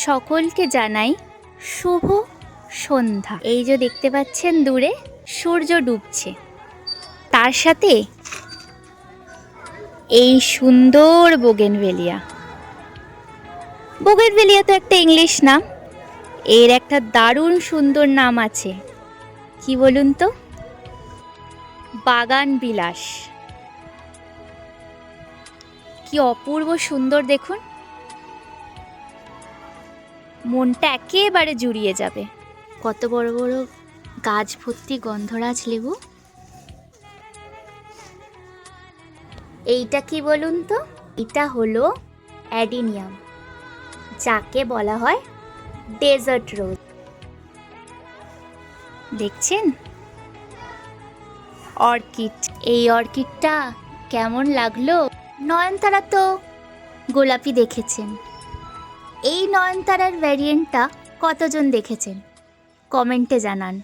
সকলকে জানাই শুভ সন্ধ্যা। এই যে দেখতে পাচ্ছেন দূরে সূর্য ডুবছে, তার সাথে এই সুন্দর বোগেনভেলিয়া। বোগেনভেলিয়া তো একটা ইংলিশ নাম, এর একটা দারুণ সুন্দর নাম আছে, কি বলুন তো? বাগান বিলাস। কি অপূর্ব সুন্দর দেখুন, মনটা একেবারে জুড়িয়ে যাবে। কত বড় বড় গাছ ভর্তি গন্ধরাজ লেবু। এইটা কি বলুন তো? এটা হলো অ্যাডিনিয়াম, যাকে বলা হয় ডেজার্ট রোজ। দেখছেন অর্কিড, এই অর্কিডটা কেমন লাগলো? নয়নতারা তো গোলাপি দেখেছেন, এই নয়নতারার ভ্যারিয়েন্টটা কতজন দেখেছেন কমেন্টে জানান।